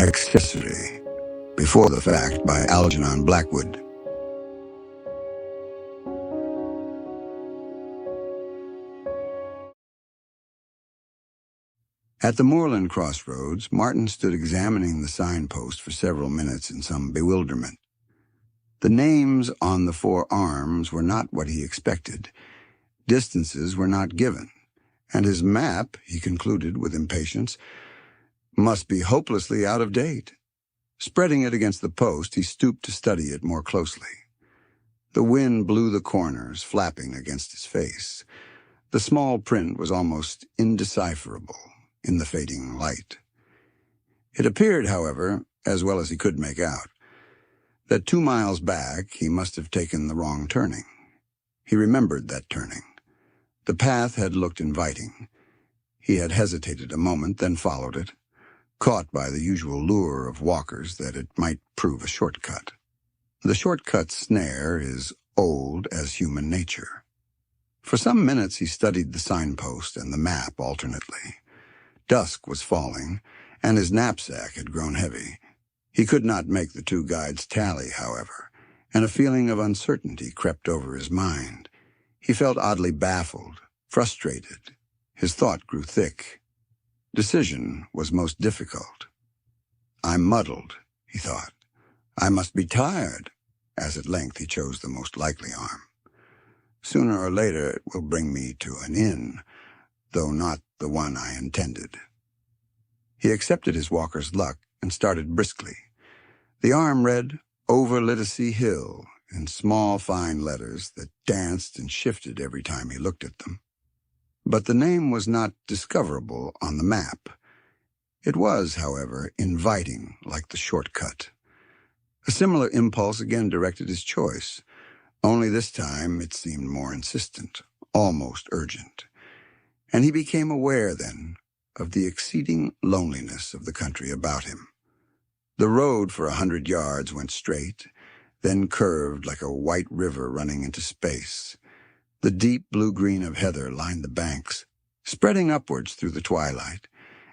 Accessory, Before the Fact by Algernon Blackwood. At the moorland crossroads, Martin stood examining the signpost for several minutes in some bewilderment. The names on the 4 arms were not what he expected. Distances were not given, and his map, he concluded with impatience, must be hopelessly out of date. Spreading it against the post, he stooped to study it more closely. The wind blew the corners, flapping against his face. The small print was almost indecipherable in the fading light. It appeared, however, as well as he could make out, that 2 miles back he must have taken the wrong turning. He remembered that turning. The path had looked inviting. He had hesitated a moment, then followed it, caught by the usual lure of walkers that it might prove a shortcut. The shortcut snare is old as human nature. For some minutes he studied the signpost and the map alternately. Dusk was falling, and his knapsack had grown heavy. He could not make the 2 guides tally, however, and a feeling of uncertainty crept over his mind. He felt oddly baffled, frustrated. His thought grew thick. Decision was most difficult. I'm muddled, he thought. I must be tired, as at length he chose the most likely arm. Sooner or later it will bring me to an inn, though not the one I intended. He accepted his walker's luck and started briskly. The arm read, "Over Litacy Hill," in small, fine letters that danced and shifted every time he looked at them. But the name was not discoverable on the map. It was, however, inviting, like the shortcut. A similar impulse again directed his choice, only this time it seemed more insistent, almost urgent. And he became aware, then, of the exceeding loneliness of the country about him. The road for 100 yards went straight, then curved like a white river running into space. The deep blue-green of heather lined the banks, spreading upwards through the twilight,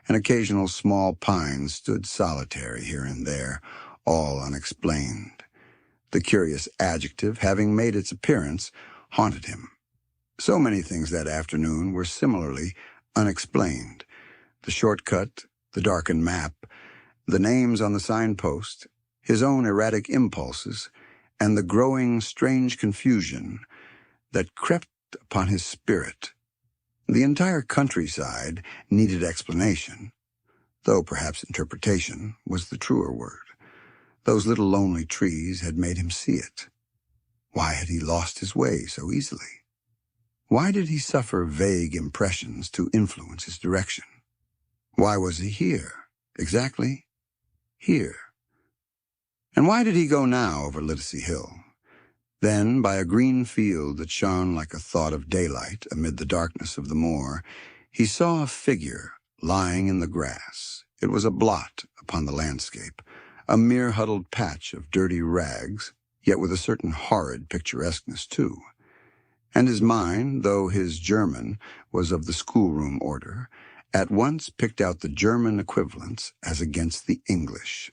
and occasional small pines stood solitary here and there, all unexplained. The curious adjective, having made its appearance, haunted him. So many things that afternoon were similarly unexplained. The shortcut, the darkened map, the names on the signpost, his own erratic impulses, and the growing strange confusion that crept upon his spirit. The entire countryside needed explanation, though perhaps interpretation was the truer word. Those little lonely trees had made him see it. Why had he lost his way so easily? Why did he suffer vague impressions to influence his direction? Why was he here, exactly here? And why did he go now over Litacy Hill? Then, by a green field that shone like a thought of daylight amid the darkness of the moor, he saw a figure lying in the grass. It was a blot upon the landscape, a mere huddled patch of dirty rags, yet with a certain horrid picturesqueness, too. And his mind, though his German was of the schoolroom order, at once picked out the German equivalents as against the English.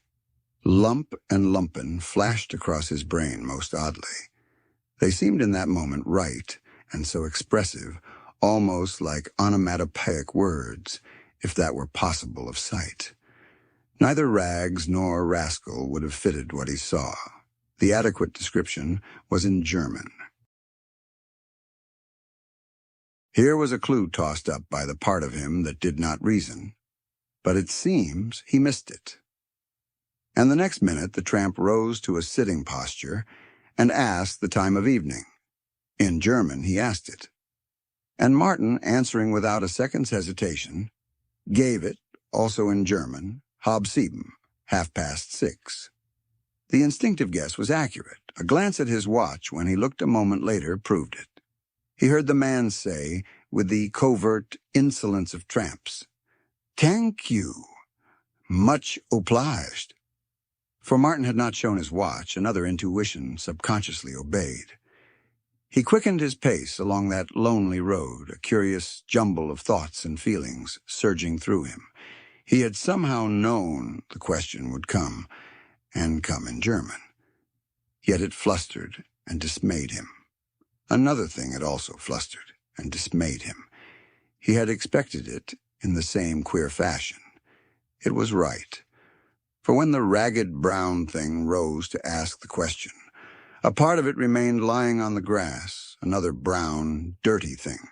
Lump and lumpen flashed across his brain most oddly. They seemed in that moment right, and so expressive, almost like onomatopoeic words, if that were possible of sight. Neither rags nor rascal would have fitted what he saw. The adequate description was in German. Here was a clue tossed up by the part of him that did not reason, but it seems he missed it. And the next minute the tramp rose to a sitting posture and asked the time of evening. In German he asked it. And Martin, answering without a second's hesitation, gave it, also in German, 7:30, 6:30. The instinctive guess was accurate. A glance at his watch when he looked a moment later proved it. He heard the man say, with the covert insolence of tramps, "Thank you. Much obliged." For Martin had not shown his watch, another intuition subconsciously obeyed. He quickened his pace along that lonely road, a curious jumble of thoughts and feelings surging through him. He had somehow known the question would come, and come in German. Yet it flustered and dismayed him. Another thing had also flustered and dismayed him. He had expected it in the same queer fashion. It was right. For when the ragged brown thing rose to ask the question, a part of it remained lying on the grass, another brown, dirty thing.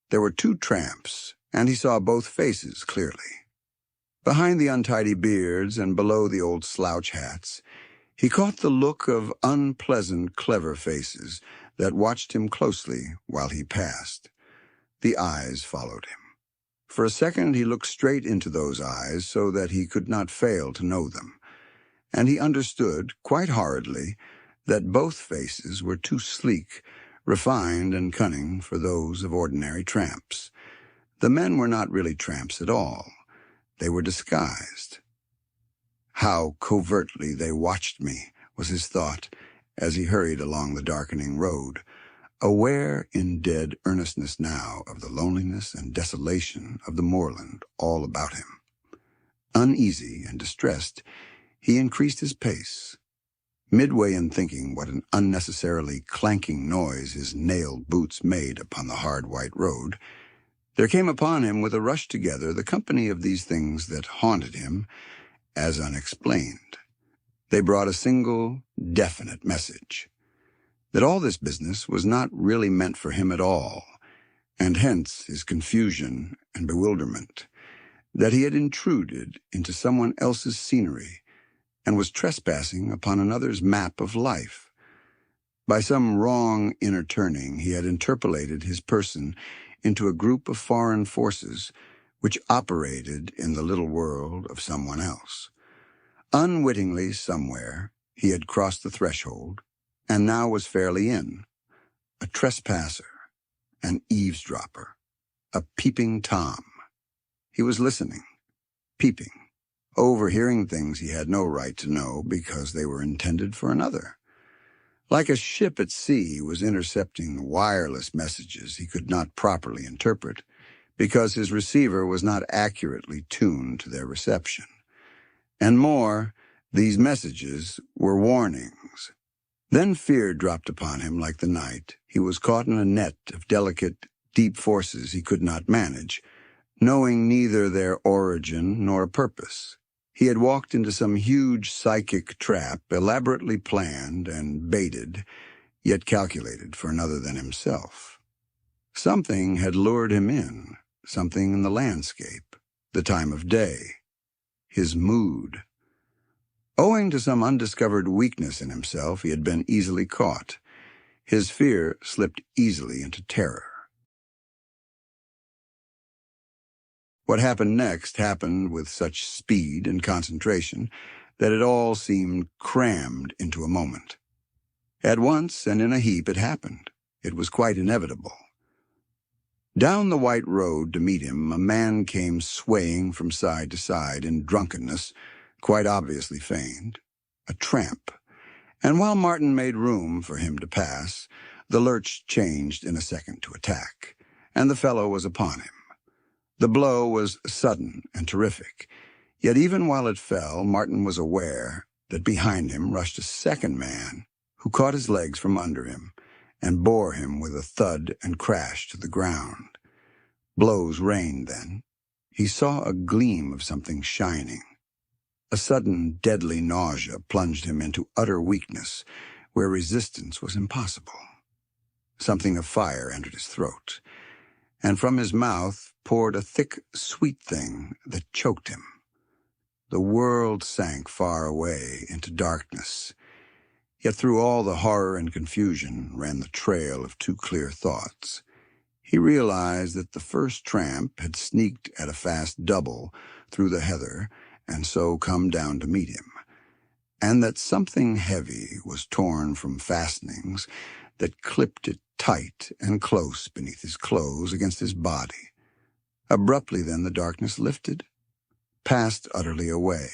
There were two tramps, and he saw both faces clearly. Behind the untidy beards and below the old slouch hats, he caught the look of unpleasant, clever faces that watched him closely while he passed. The eyes followed him. For a second he looked straight into those eyes so that he could not fail to know them, and he understood, quite horridly, that both faces were too sleek, refined, and cunning for those of ordinary tramps. The men were not really tramps at all. They were disguised. How covertly they watched me, was his thought, as he hurried along the darkening road, aware in dead earnestness now of the loneliness and desolation of the moorland all about him. Uneasy and distressed, he increased his pace. Midway in thinking what an unnecessarily clanking noise his nailed boots made upon the hard white road, there came upon him with a rush together the company of these things that haunted him as unexplained. They brought a single, definite message, that all this business was not really meant for him at all, and hence his confusion and bewilderment, that he had intruded into someone else's scenery and was trespassing upon another's map of life. By some wrong inner turning, he had interpolated his person into a group of foreign forces which operated in the little world of someone else. Unwittingly, somewhere, he had crossed the threshold, and now was fairly in, a trespasser, an eavesdropper, a peeping Tom. He was listening, peeping, overhearing things he had no right to know because they were intended for another. Like a ship at sea, he was intercepting wireless messages he could not properly interpret because his receiver was not accurately tuned to their reception. And more, these messages were warnings. Then fear dropped upon him like the night. He was caught in a net of delicate, deep forces he could not manage, knowing neither their origin nor purpose. He had walked into some huge psychic trap, elaborately planned and baited, yet calculated for another than himself. Something had lured him in, something in the landscape, the time of day, his mood. Owing to some undiscovered weakness in himself, he had been easily caught. His fear slipped easily into terror. What happened next happened with such speed and concentration that it all seemed crammed into a moment. At once and in a heap it happened. It was quite inevitable. Down the white road to meet him, a man came swaying from side to side in drunkenness, quite obviously feigned, a tramp. And while Martin made room for him to pass, the lurch changed in a second to attack, and the fellow was upon him. The blow was sudden and terrific, yet even while it fell, Martin was aware that behind him rushed a second man who caught his legs from under him and bore him with a thud and crash to the ground. Blows rained then. He saw a gleam of something shining. A sudden deadly nausea plunged him into utter weakness where resistance was impossible. Something of fire entered his throat, and from his mouth poured a thick, sweet thing that choked him. The world sank far away into darkness, yet through all the horror and confusion ran the trail of two clear thoughts. He realized that the first tramp had sneaked at a fast double through the heather and so come down to meet him, and that something heavy was torn from fastenings that clipped it tight and close beneath his clothes against his body. Abruptly then the darkness lifted, passed utterly away.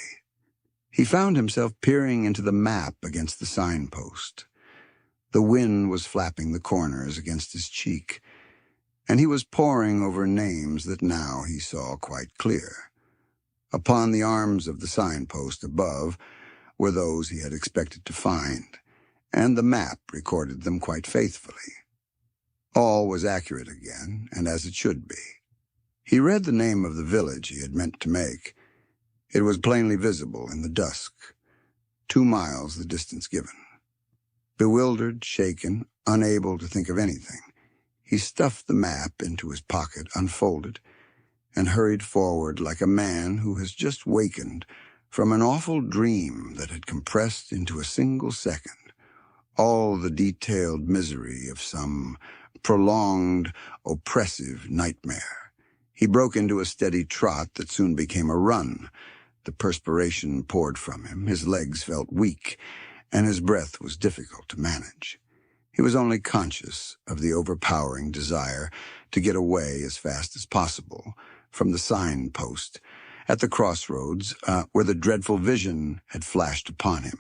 He found himself peering into the map against the signpost. The wind was flapping the corners against his cheek, and he was poring over names that now he saw quite clear. Upon the arms of the signpost above were those he had expected to find, and the map recorded them quite faithfully. All was accurate again, and as it should be. He read the name of the village he had meant to make. It was plainly visible in the dusk, 2 miles the distance given. Bewildered, shaken, unable to think of anything, he stuffed the map into his pocket, unfolded, and hurried forward like a man who has just wakened from an awful dream that had compressed into a single second all the detailed misery of some prolonged, oppressive nightmare. He broke into a steady trot that soon became a run. The perspiration poured from him, his legs felt weak, and his breath was difficult to manage. He was only conscious of the overpowering desire to get away as fast as possible from the signpost at the crossroads where the dreadful vision had flashed upon him.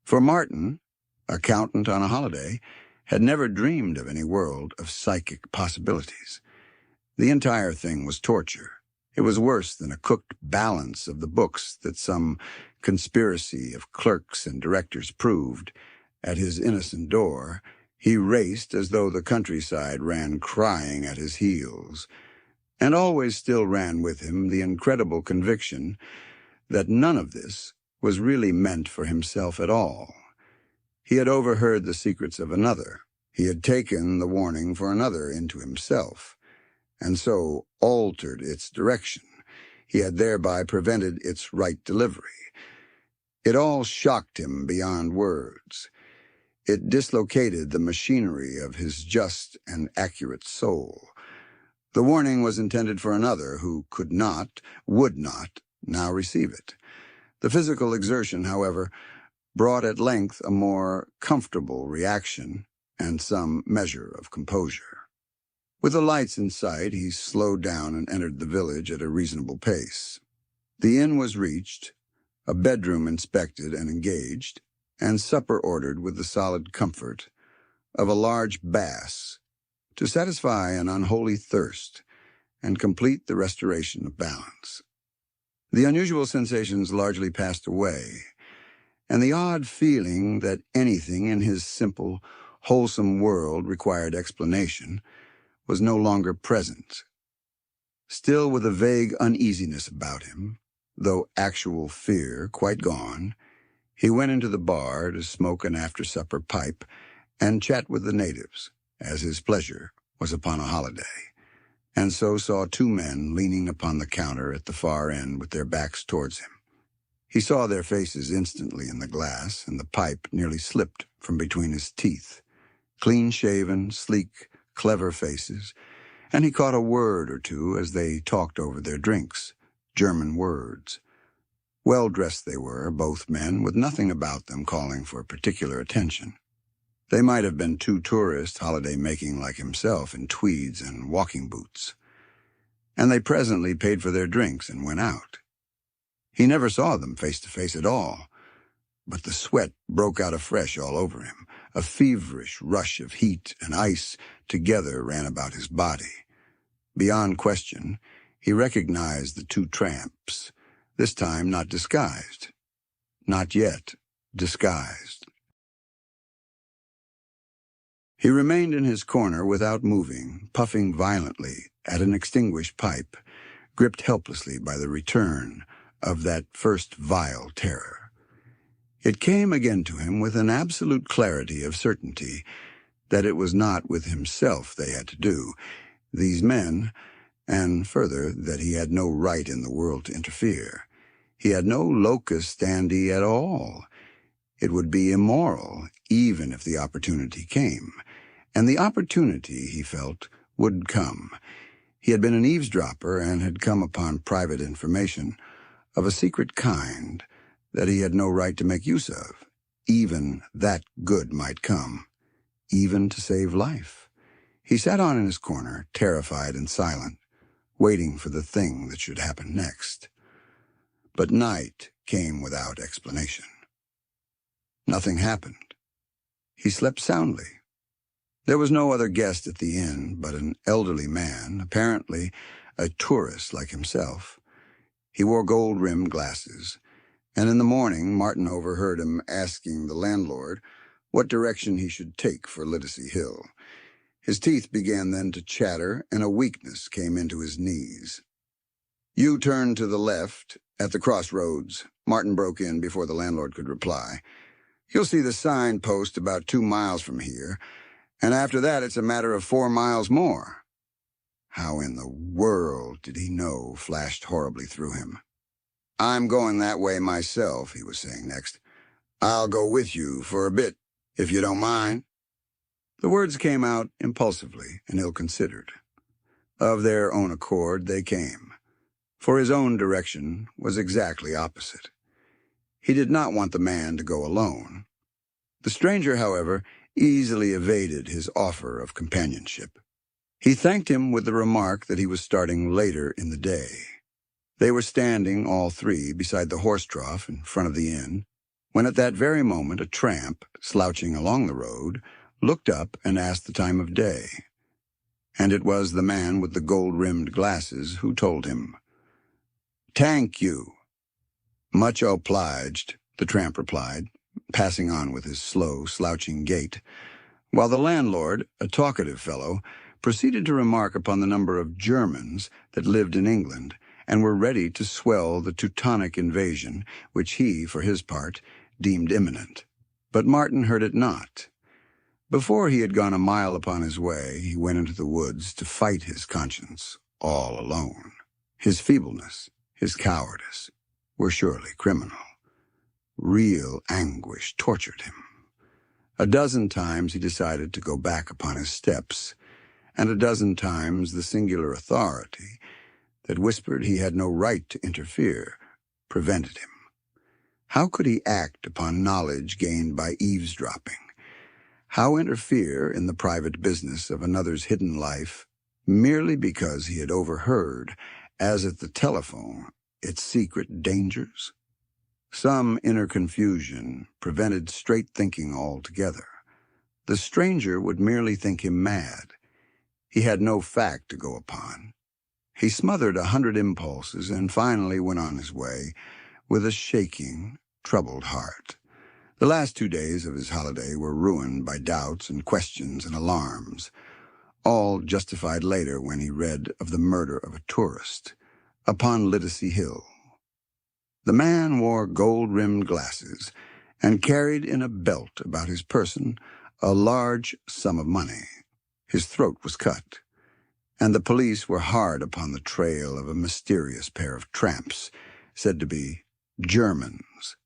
For Martin, accountant on a holiday, had never dreamed of any world of psychic possibilities. The entire thing was torture. It was worse than a cooked balance of the books that some conspiracy of clerks and directors proved. At his innocent door, he raced as though the countryside ran crying at his heels, and always still ran with him the incredible conviction that none of this was really meant for himself at all. He had overheard the secrets of another. He had taken the warning for another into himself, and so altered its direction. He had thereby prevented its right delivery. It all shocked him beyond words. It dislocated the machinery of his just and accurate soul. The warning was intended for another who could not, would not, now receive it. The physical exertion, however, brought at length a more comfortable reaction and some measure of composure. With the lights in sight, he slowed down and entered the village at a reasonable pace. The inn was reached, a bedroom inspected and engaged, and supper ordered with the solid comfort of a large bass to satisfy an unholy thirst and complete the restoration of balance. The unusual sensations largely passed away, and the odd feeling that anything in his simple, wholesome world required explanation was no longer present. Still with a vague uneasiness about him, though actual fear quite gone, he went into the bar to smoke an after-supper pipe and chat with the natives, as his pleasure was upon a holiday, and so saw 2 men leaning upon the counter at the far end with their backs towards him. He saw their faces instantly in the glass, and the pipe nearly slipped from between his teeth. Clean-shaven, sleek, clever faces, and he caught a word or two as they talked over their drinks, German words. Well-dressed they were, both men, with nothing about them calling for particular attention. They might have been 2 tourists holiday-making like himself in tweeds and walking boots. And they presently paid for their drinks and went out. He never saw them face to face at all, but the sweat broke out afresh all over him. A feverish rush of heat and ice together ran about his body. Beyond question, he recognized the 2 tramps, this time not disguised. Not yet disguised. He remained in his corner without moving, puffing violently at an extinguished pipe, gripped helplessly by the return of that first vile terror. It came again to him with an absolute clarity of certainty that it was not with himself they had to do, these men, and further that he had no right in the world to interfere. He had no locus standi at all. It would be immoral, even if the opportunity came. And the opportunity, he felt, would come. He had been an eavesdropper and had come upon private information of a secret kind that he had no right to make use of. Even that good might come, even to save life. He sat on in his corner, terrified and silent, waiting for the thing that should happen next. But night came without explanation. Nothing happened. He slept soundly. There was no other guest at the inn but an elderly man, apparently a tourist like himself. He wore gold-rimmed glasses, and in the morning Martin overheard him asking the landlord what direction he should take for Litacy Hill. His teeth began then to chatter, and a weakness came into his knees. "You turn to the left, at the crossroads," Martin broke in before the landlord could reply. "You'll see the signpost about 2 miles from here, and after that it's a matter of 4 miles more." How in the world did he know flashed horribly through him. "I'm going that way myself," he was saying next. "I'll go with you for a bit, if you don't mind." The words came out impulsively and ill-considered. Of their own accord they came, for his own direction was exactly opposite. He did not want the man to go alone. The stranger, however, easily evaded his offer of companionship. He thanked him with the remark that he was starting later in the day. They were standing, all three, beside the horse trough in front of the inn, when at that very moment a tramp, slouching along the road, looked up and asked the time of day. And it was the man with the gold-rimmed glasses who told him. "Tank you." "Much obliged," the tramp replied, passing on with his slow, slouching gait, while the landlord, a talkative fellow, proceeded to remark upon the number of Germans that lived in England and were ready to swell the Teutonic invasion, which he, for his part, deemed imminent. But Martin heard it not. Before he had gone a mile upon his way, he went into the woods to fight his conscience, all alone. His feebleness, his cowardice, were surely criminal. Real anguish tortured him. A dozen times he decided to go back upon his steps, and a dozen times the singular authority that whispered he had no right to interfere prevented him. How could he act upon knowledge gained by eavesdropping? How interfere in the private business of another's hidden life merely because he had overheard, as at the telephone, its secret dangers? Some inner confusion prevented straight thinking altogether. The stranger would merely think him mad. He had no fact to go upon. He smothered 100 impulses and finally went on his way with a shaking, troubled heart. The last 2 days of his holiday were ruined by doubts and questions and alarms, all justified later when he read of the murder of a tourist upon Litacy Hill. The man wore gold-rimmed glasses and carried in a belt about his person a large sum of money. His throat was cut, and the police were hard upon the trail of a mysterious pair of tramps, said to be Germans,